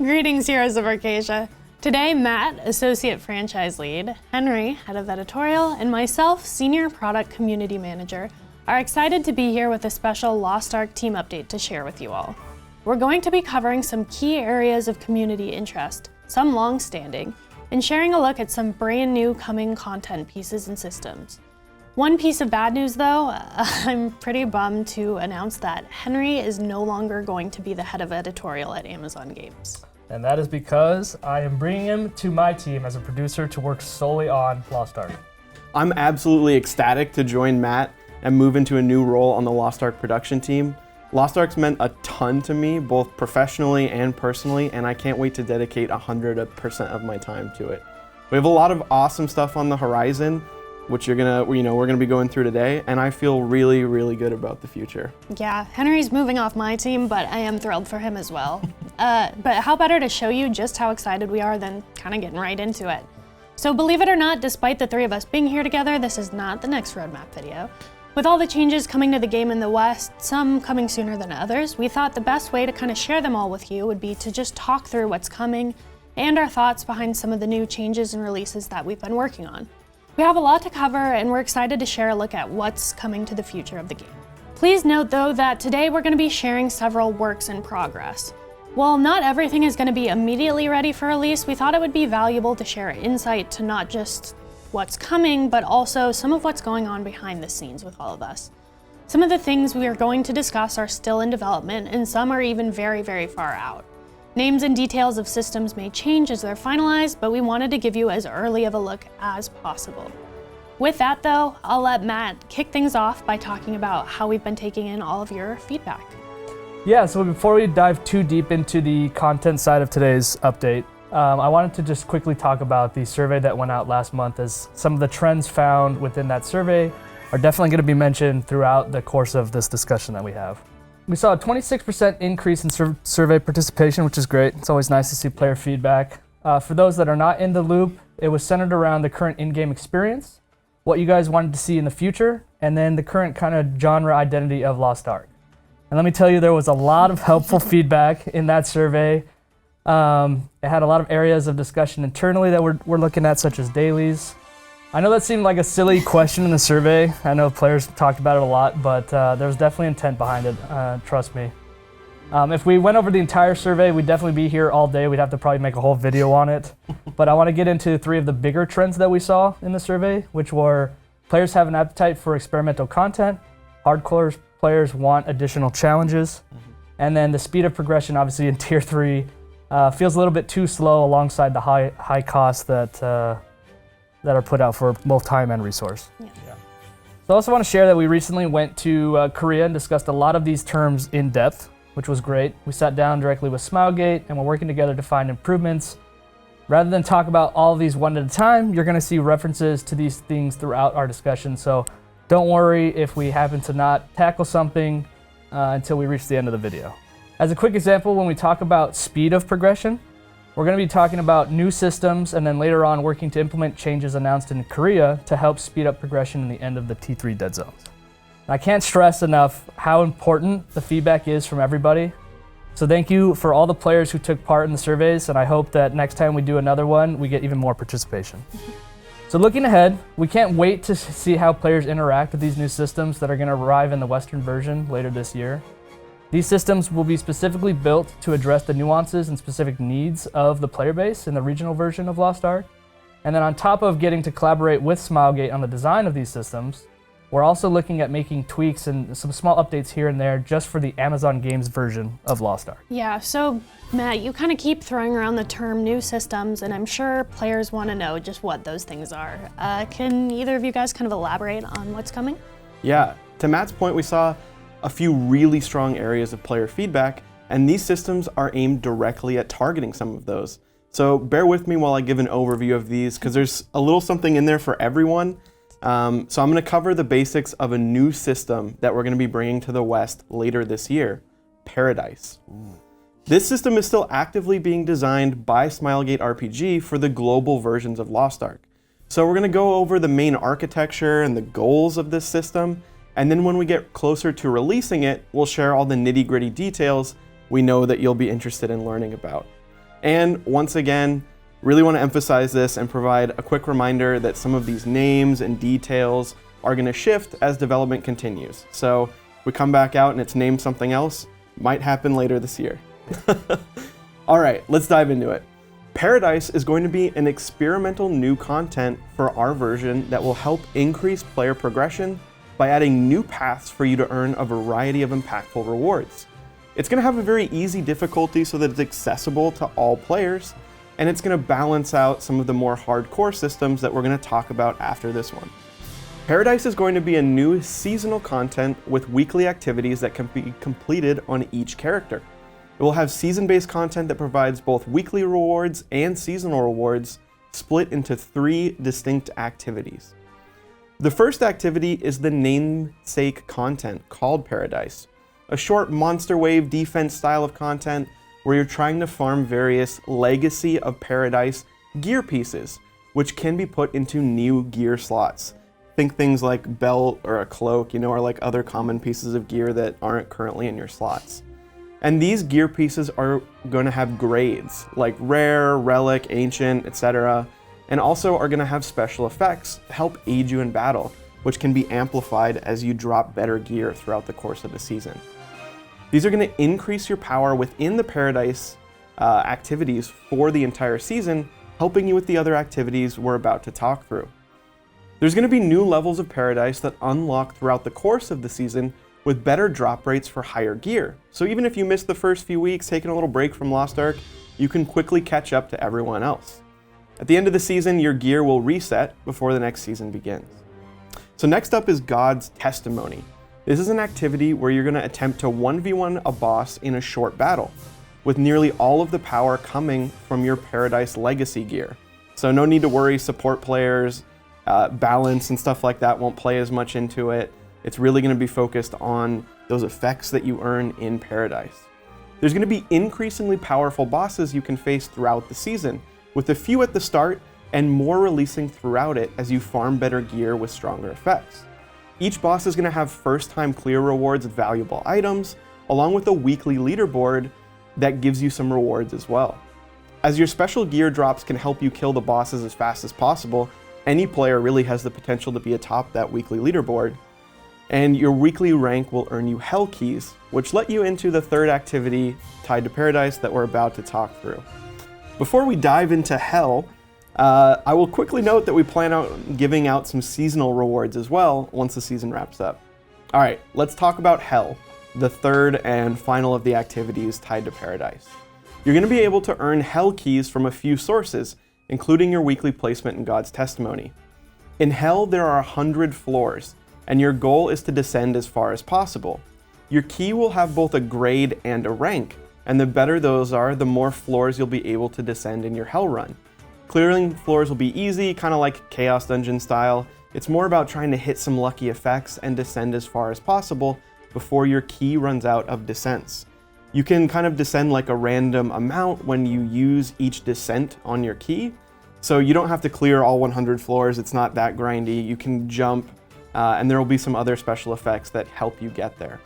Greetings, heroes of Arcadia. Today, Matt, Associate Franchise Lead, Henry, Head of Editorial, and myself, Senior Product Community Manager, are excited to be here with a special Lost Ark team update to share with you all. We're going to be covering some key areas of community interest, some long-standing, and sharing a look at some brand new coming content pieces and systems. One piece of bad news though, I'm pretty bummed to announce that Henry is no longer going to be the head of editorial at Amazon Games. And that is because I am bringing him to my team as a producer to work solely on Lost Ark. I'm absolutely ecstatic to join Matt and move into a new role on the Lost Ark production team. Lost Ark's meant a ton to me, both professionally and personally, and I can't wait to dedicate 100% of my time to it. We have a lot of awesome stuff on the horizon, which we're gonna be going through today, and I feel really, really good about the future. Yeah, Henry's moving off my team, but I am thrilled for him as well. But how better to show you just how excited we are than kind of getting right into it. So believe it or not, despite the three of us being here together, this is not the next roadmap video. With all the changes coming to the game in the West, some coming sooner than others, we thought the best way to kind of share them all with you would be to just talk through what's coming and our thoughts behind some of the new changes and releases that we've been working on. We have a lot to cover, and we're excited to share a look at what's coming to the future of the game. Please note though that today we're going to be sharing several works in progress. While not everything is going to be immediately ready for release, we thought it would be valuable to share insight to not just what's coming, but also some of what's going on behind the scenes with all of us. Some of the things we are going to discuss are still in development, and some are even very, very far out. Names and details of systems may change as they're finalized, but we wanted to give you as early of a look as possible. With that though, I'll let Matt kick things off by talking about how we've been taking in all of your feedback. Yeah, so before we dive too deep into the content side of today's update, I wanted to just quickly talk about the survey that went out last month, as some of the trends found within that survey are definitely going to be mentioned throughout the course of this discussion that we have. We saw a 26% increase in survey participation, which is great. It's always nice to see player feedback. For those that are not in the loop, it was centered around the current in-game experience, what you guys wanted to see in the future, and then the current kind of genre identity of Lost Ark. And let me tell you, there was a lot of helpful feedback in that survey. It had a lot of areas of discussion internally that we're looking at, such as dailies. I know that seemed like a silly question in the survey. I know players talked about it a lot, but there's definitely intent behind it, trust me. If we went over the entire survey, we'd definitely be here all day. We'd have to probably make a whole video on it. But I want to get into three of the bigger trends that we saw in the survey, which were players have an appetite for experimental content, hardcore players want additional challenges, and then the speed of progression, obviously in Tier 3, feels a little bit too slow alongside the high costs that are put out for both time and resource. Yeah. So I also want to share that we recently went to Korea and discussed a lot of these terms in depth, which was great. We sat down directly with Smilegate and we're working together to find improvements. Rather than talk about all of these one at a time, you're going to see references to these things throughout our discussion. So don't worry if we happen to not tackle something until we reach the end of the video. As a quick example, when we talk about speed of progression, we're going to be talking about new systems and then later on working to implement changes announced in Korea to help speed up progression in the end of the T3 dead zones. And I can't stress enough how important the feedback is from everybody. So thank you for all the players who took part in the surveys, and I hope that next time we do another one, we get even more participation. So looking ahead, we can't wait to see how players interact with these new systems that are going to arrive in the Western version later this year. These systems will be specifically built to address the nuances and specific needs of the player base in the regional version of Lost Ark. And then on top of getting to collaborate with Smilegate on the design of these systems, we're also looking at making tweaks and some small updates here and there just for the Amazon Games version of Lost Ark. Yeah, so Matt, you kind of keep throwing around the term new systems, and I'm sure players want to know just what those things are. Can either of you guys kind of elaborate on what's coming? Yeah, to Matt's point, we saw a few really strong areas of player feedback, and these systems are aimed directly at targeting some of those. So bear with me while I give an overview of these, because there's a little something in there for everyone. So I'm going to cover the basics of a new system that we're going to be bringing to the West later this year, Paradise. Ooh. This system is still actively being designed by Smilegate RPG for the global versions of Lost Ark. So we're going to go over the main architecture and the goals of this system, and then when we get closer to releasing it, we'll share all the nitty-gritty details we know that you'll be interested in learning about. And once again, really want to emphasize this and provide a quick reminder that some of these names and details are going to shift as development continues. So if we come back out and it's named something else, might happen later this year. All right, let's dive into it. Paradise is going to be an experimental new content for our version that will help increase player progression by adding new paths for you to earn a variety of impactful rewards. It's going to have a very easy difficulty so that it's accessible to all players, and it's going to balance out some of the more hardcore systems that we're going to talk about after this one. Paradise is going to be a new seasonal content with weekly activities that can be completed on each character. It will have season-based content that provides both weekly rewards and seasonal rewards split into 3 distinct activities. The first activity is the namesake content called Paradise, a short monster wave defense style of content where you're trying to farm various Legacy of Paradise gear pieces, which can be put into new gear slots. Think things like belt or a cloak, or like other common pieces of gear that aren't currently in your slots. And these gear pieces are going to have grades like rare, relic, ancient, etc. And also are going to have special effects to help aid you in battle, which can be amplified as you drop better gear throughout the course of the season. These are going to increase your power within the Paradise activities for the entire season, helping you with the other activities we're about to talk through. There's going to be new levels of Paradise that unlock throughout the course of the season with better drop rates for higher gear. So even if you missed the first few weeks, taking a little break from Lost Ark, you can quickly catch up to everyone else. At the end of the season, your gear will reset before the next season begins. So next up is God's Testimony. This is an activity where you're going to attempt to 1v1 a boss in a short battle, with nearly all of the power coming from your Paradise Legacy gear. So no need to worry, support players, balance and stuff like that won't play as much into it. It's really going to be focused on those effects that you earn in Paradise. There's going to be increasingly powerful bosses you can face throughout the season, with a few at the start and more releasing throughout it as you farm better gear with stronger effects. Each boss is going to have first-time clear rewards with valuable items, along with a weekly leaderboard that gives you some rewards as well. As your special gear drops can help you kill the bosses as fast as possible, any player really has the potential to be atop that weekly leaderboard. And your weekly rank will earn you Hell Keys, which let you into the third activity tied to Paradise that we're about to talk through. Before we dive into Hell, I will quickly note that we plan on giving out some seasonal rewards as well once the season wraps up. All right, let's talk about Hell, the third and final of the activities tied to Paradise. You're going to be able to earn Hell Keys from a few sources, including your weekly placement in God's Testimony. In Hell, there are 100 floors, and your goal is to descend as far as possible. Your key will have both a grade and a rank, and the better those are, the more floors you'll be able to descend in your Hell run. Clearing floors will be easy, kind of like Chaos Dungeon style. It's more about trying to hit some lucky effects and descend as far as possible before your key runs out of descents. You can kind of descend like a random amount when you use each descent on your key, so you don't have to clear all 100 floors. It's not that grindy. You can jump, and there will be some other special effects that help you get there.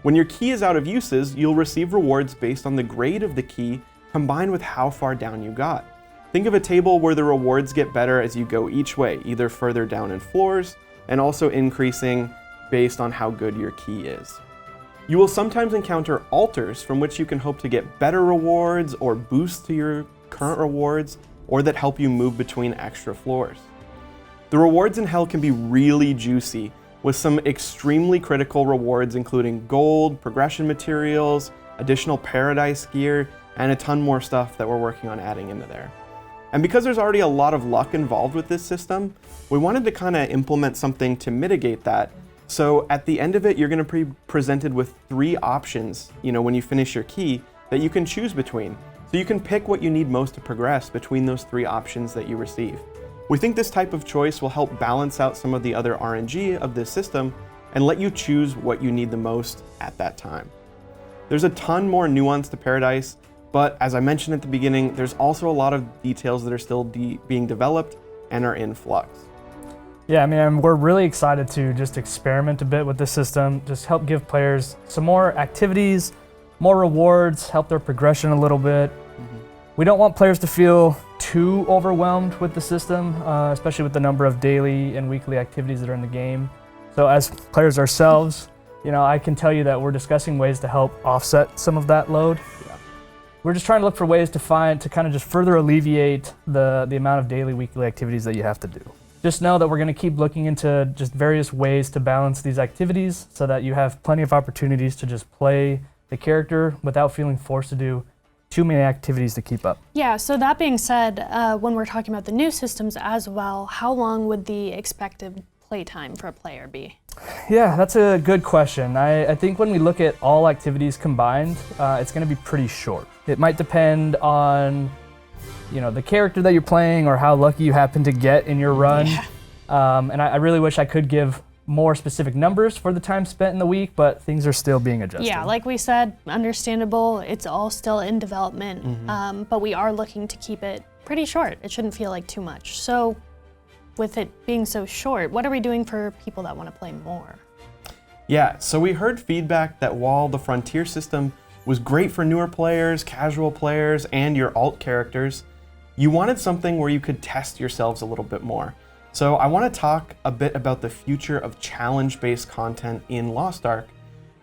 When your key is out of uses, you'll receive rewards based on the grade of the key combined with how far down you got. Think of a table where the rewards get better as you go each way, either further down in floors and also increasing based on how good your key is. You will sometimes encounter altars from which you can hope to get better rewards or boosts to your current rewards, or that help you move between extra floors. The rewards in Hell can be really juicy, with some extremely critical rewards including gold, progression materials, additional Paradise gear, and a ton more stuff that we're working on adding into there. And because there's already a lot of luck involved with this system, we wanted to kind of implement something to mitigate that. So at the end of it, you're going to be presented with 3 options, when you finish your key, that you can choose between. So you can pick what you need most to progress between those 3 options that you receive. We think this type of choice will help balance out some of the other RNG of this system and let you choose what you need the most at that time. There's a ton more nuance to Paradise, but as I mentioned at the beginning, there's also a lot of details that are still being developed and are in flux. Yeah, we're really excited to just experiment a bit with this system, just help give players some more activities, more rewards, help their progression a little bit. We don't want players to feel too overwhelmed with the system, especially with the number of daily and weekly activities that are in the game. So as players ourselves, I can tell you that we're discussing ways to help offset some of that load. We're just trying to look for ways to kind of just further alleviate the amount of daily, weekly activities that you have to do. Just know that we're going to keep looking into just various ways to balance these activities so that you have plenty of opportunities to just play the character without feeling forced to do too many activities to keep up. Yeah, so that being said, when we're talking about the new systems as well, how long would the expected playtime for a player be? Yeah, that's a good question. I think when we look at all activities combined, it's going to be pretty short. It might depend on, the character that you're playing or how lucky you happen to get in your run. Yeah. And I really wish I could give more specific numbers for the time spent in the week, but things are still being adjusted. Yeah, like we said, understandable. It's all still in development, but we are looking to keep it pretty short. It shouldn't feel like too much. So with it being so short, what are we doing for people that want to play more? Yeah, so we heard feedback that while the Frontier system was great for newer players, casual players, and your alt characters, you wanted something where you could test yourselves a little bit more. So I want to talk a bit about the future of challenge-based content in Lost Ark,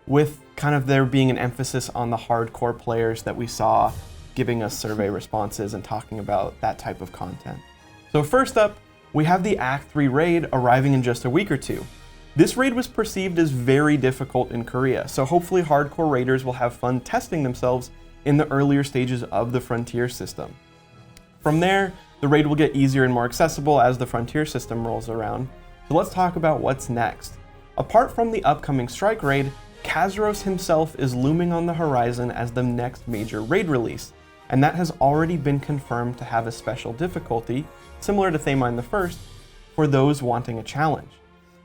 with kind of there being an emphasis on the hardcore players that we saw giving us survey responses and talking about that type of content. So first up, we have the Act 3 raid arriving in just a week or two. This raid was perceived as very difficult in Korea, so hopefully hardcore raiders will have fun testing themselves in the earlier stages of the Frontier system. From there, the raid will get easier and more accessible as the Frontier system rolls around. So let's talk about what's next. Apart from the upcoming Strike raid, Kazuros himself is looming on the horizon as the next major raid release, and that has already been confirmed to have a special difficulty, similar to Thamine the First, for those wanting a challenge.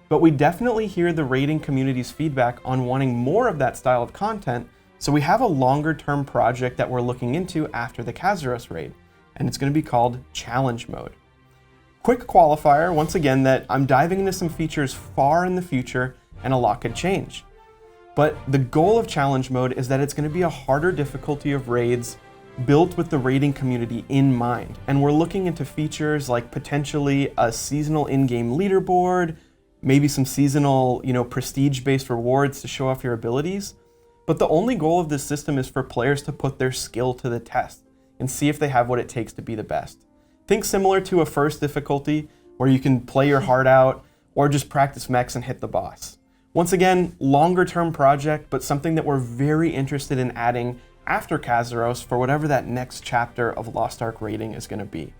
But we definitely hear the raiding community's feedback on wanting more of that style of content, so we have a longer term project that we're looking into after the Kazuros raid, and it's going to be called Challenge Mode. Quick qualifier, once again, that I'm diving into some features far in the future and a lot could change. But the goal of Challenge Mode is that it's going to be a harder difficulty of raids built with the raiding community in mind. And we're looking into features like potentially a seasonal in-game leaderboard, maybe some seasonal, prestige-based rewards to show off your abilities. But the only goal of this system is for players to put their skill to the test and see if they have what it takes to be the best. Think similar to a first difficulty where you can play your heart out or just practice mechs and hit the boss. Once again, longer term project, but something that we're very interested in adding after Kazuros for whatever that next chapter of Lost Ark raiding is going to be.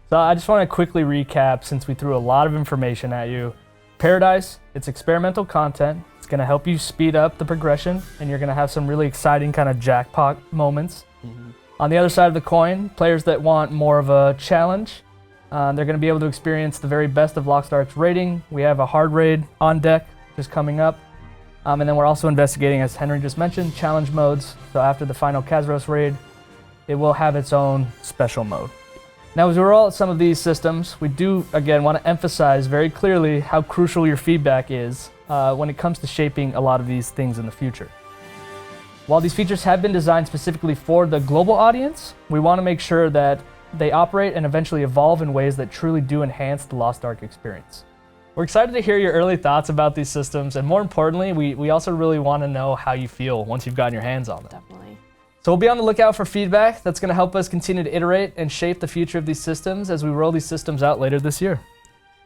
So I just want to quickly recap, since we threw a lot of information at you. Paradise, it's experimental content. It's going to help you speed up the progression, and you're going to have some really exciting kind of jackpot moments. On the other side of the coin, players that want more of a challenge, they're going to be able to experience the very best of Lost Ark's raiding. We have a hard raid on deck just coming up. And then we're also investigating, as Henry just mentioned, challenge modes. So after the final Kazuros raid, it will have its own special mode. Now, as we roll out some of these systems, we do, again, want to emphasize very clearly how crucial your feedback is when it comes to shaping a lot of these things in the future. While these features have been designed specifically for the global audience, we want to make sure that they operate and eventually evolve in ways that truly do enhance the Lost Ark experience. We're excited to hear your early thoughts about these systems, and more importantly, we also really want to know how you feel once you've gotten your hands on them. Definitely. So we'll be on the lookout for feedback that's going to help us continue to iterate and shape the future of these systems as we roll these systems out later this year.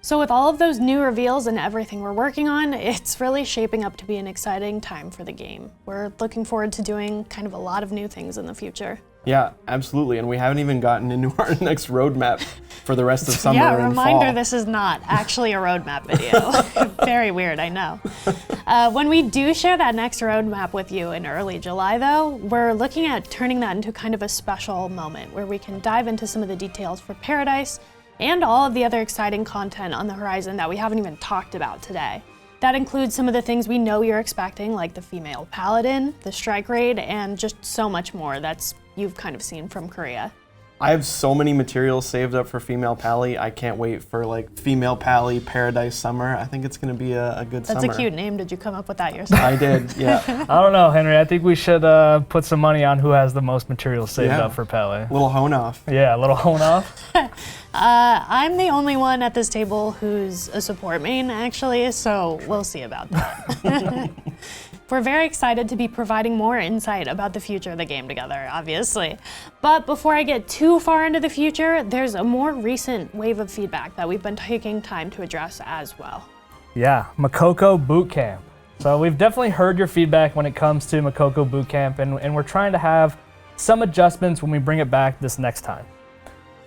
So with all of those new reveals and everything we're working on, it's really shaping up to be an exciting time for the game. We're looking forward to doing kind of a lot of new things in the future. Yeah, absolutely. And we haven't even gotten into our next roadmap for the rest of summer Yeah, and reminder, fall. this is not actually a roadmap video. Very weird, I know. When we do share that next roadmap with you in early July, though, we're looking at turning that into kind of a special moment where we can dive into some of the details for Paradise and all of the other exciting content on the horizon that we haven't even talked about today. That includes some of the things we know you're expecting, like the female paladin, the strike raid, and just so much more that's you've kind of seen from Korea. I have so many materials saved up for Female Pally. I can't wait for like Female Pally Paradise Summer. I think it's going to be a good summer. That's a cute name. Did you come up with that yourself? I did, yeah. I don't know, Henry. I think we should put some money on who has the most materials saved up for Pele. Little hone off. Yeah, a little hone off. I'm the only one at this table who's a support main, actually, so we'll see about that. We're very excited to be providing more insight about the future of the game together, obviously. But before I get too far into the future, there's a more recent wave of feedback that we've been taking time to address as well. Yeah, Makoko Boot Camp. So we've definitely heard your feedback when it comes to Makoko Boot Camp, and we're trying to have some adjustments when we bring it back this next time.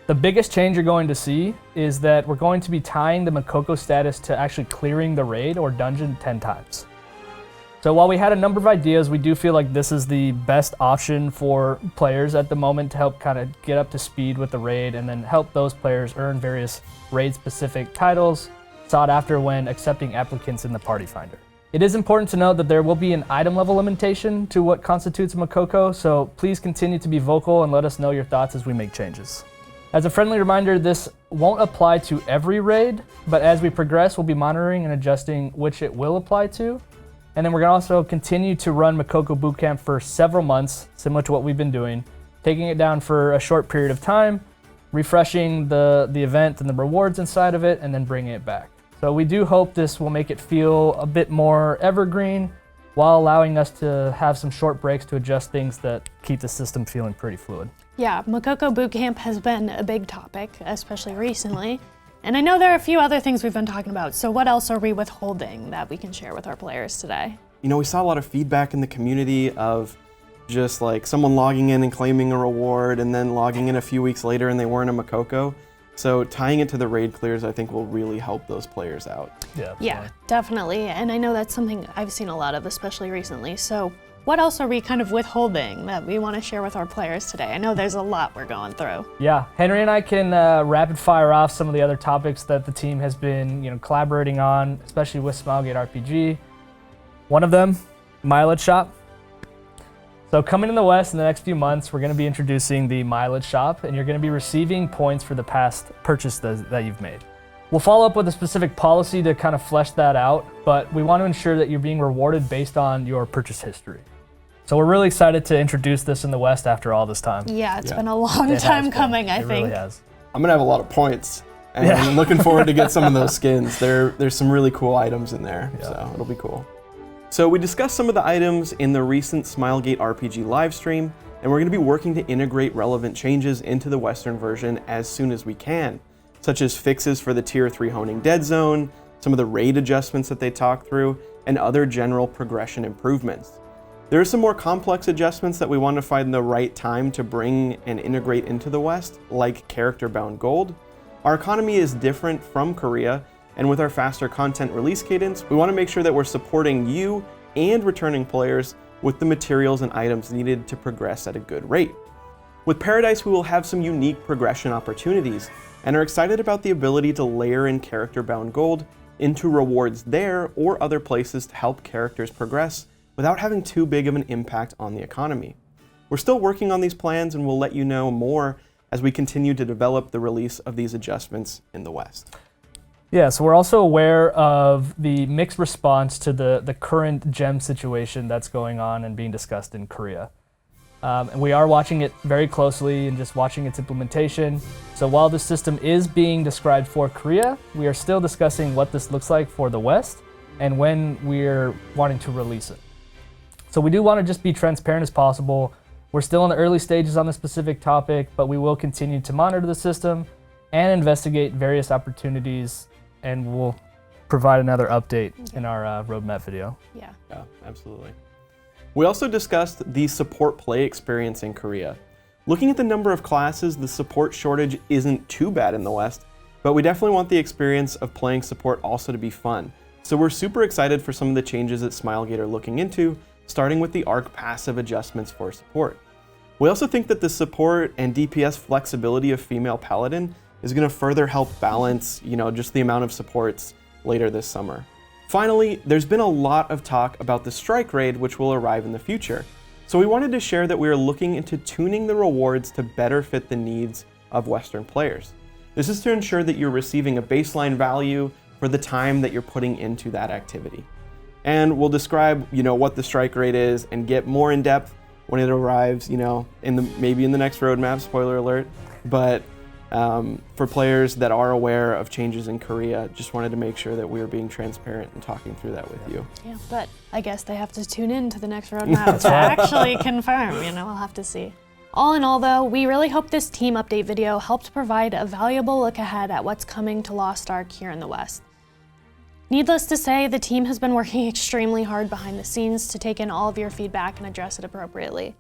The biggest change you're going to see is that we're going to be tying the Makoko status to actually clearing the raid or dungeon 10 times. So while we had a number of ideas, we do feel like this is the best option for players at the moment to help kind of get up to speed with the raid and then help those players earn various raid-specific titles sought after when accepting applicants in the Party Finder. It is important to note that there will be an item level limitation to what constitutes Makoko, so please continue to be vocal and let us know your thoughts as we make changes. As a friendly reminder, this won't apply to every raid, but as we progress, we'll be monitoring and adjusting which it will apply to. And then we're going to also continue to run Makoko Boot Camp for several months, similar to what we've been doing, taking it down for a short period of time, refreshing the event and the rewards inside of it, and then bringing it back. So we do hope this will make it feel a bit more evergreen while allowing us to have some short breaks to adjust things that keep the system feeling pretty fluid. Yeah, Makoko Boot Camp has been a big topic, especially recently. And I know there are a few other things we've been talking about, so what else are we withholding that we can share with our players today? You know, we saw a lot of feedback in the community of just like someone logging in and claiming a reward and then logging in a few weeks later and they weren't a Makoko. So tying it to the raid clears, I think, will really help those players out. Yeah, definitely. And I know that's something I've seen a lot of, especially recently. So what else are we kind of withholding that we want to share with our players today? I know there's a lot we're going through. Yeah, Henry and I can rapid fire off some of the other topics that the team has been, collaborating on, especially with Smilegate RPG. One of them, mileage shop. So coming in the West in the next few months, we're going to be introducing the mileage shop, and you're going to be receiving points for the past purchase that you've made. We'll follow up with a specific policy to kind of flesh that out, but we want to ensure that you're being rewarded based on your purchase history. So we're really excited to introduce this in the West after all this time. Yeah, it's been a long time coming, I think. It really has. I'm going to have a lot of points, and I'm looking forward to get some of those skins. There's some really cool items in there, so it'll be cool. So we discussed some of the items in the recent Smilegate RPG livestream, and we're going to be working to integrate relevant changes into the Western version as soon as we can, such as fixes for the Tier 3 honing dead zone, some of the raid adjustments that they talked through, and other general progression improvements. There are some more complex adjustments that we want to find the right time to bring and integrate into the West, like character-bound gold. Our economy is different from Korea, and with our faster content release cadence, we want to make sure that we're supporting you and returning players with the materials and items needed to progress at a good rate. With Paradise, we will have some unique progression opportunities, and are excited about the ability to layer in character-bound gold into rewards there or other places to help characters progress without having too big of an impact on the economy. We're still working on these plans, and we'll let you know more as we continue to develop the release of these adjustments in the West. Yeah, so we're also aware of the mixed response to the current gem situation that's going on and being discussed in Korea. And we are watching it very closely and just watching its implementation. So while this system is being described for Korea, we are still discussing what this looks like for the West and when we're wanting to release it. So we do want to just be transparent as possible. We're still in the early stages on this specific topic, but we will continue to monitor the system and investigate various opportunities, and we'll provide another update in our roadmap video. Yeah, absolutely. We also discussed the support play experience in Korea. Looking at the number of classes, the support shortage isn't too bad in the West, but we definitely want the experience of playing support also to be fun. So we're super excited for some of the changes that Smilegate are looking into, starting with the Ark passive adjustments for support. We also think that the support and DPS flexibility of female Paladin is going to further help balance, just the amount of supports later this summer. Finally, there's been a lot of talk about the Strike raid, which will arrive in the future. So we wanted to share that we are looking into tuning the rewards to better fit the needs of Western players. This is to ensure that you're receiving a baseline value for the time that you're putting into that activity. And we'll describe, what the strike rate is and get more in depth when it arrives, maybe in the next roadmap, spoiler alert. But for players that are aware of changes in Korea, just wanted to make sure that we were being transparent and talking through that with you. Yeah, but I guess they have to tune in to the next roadmap to actually confirm, we'll have to see. All in all though, we really hope this team update video helped provide a valuable look ahead at what's coming to Lost Ark here in the West. Needless to say, the team has been working extremely hard behind the scenes to take in all of your feedback and address it appropriately.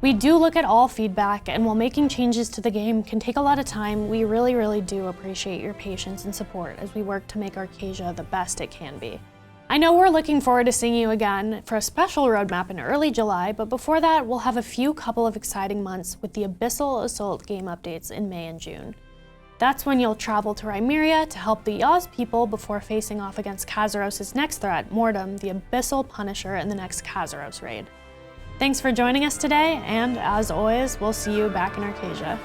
We do look at all feedback, and while making changes to the game can take a lot of time, we really, really do appreciate your patience and support as we work to make Arcasia the best it can be. I know we're looking forward to seeing you again for a special roadmap in early July, but before that, we'll have a couple of exciting months with the Abyssal Assault game updates in May and June. That's when you'll travel to Rhymeria to help the Oz people before facing off against Kazaros' next threat, Mordum, the Abyssal Punisher, in the next Kazaros raid. Thanks for joining us today, and as always, we'll see you back in Arcasia.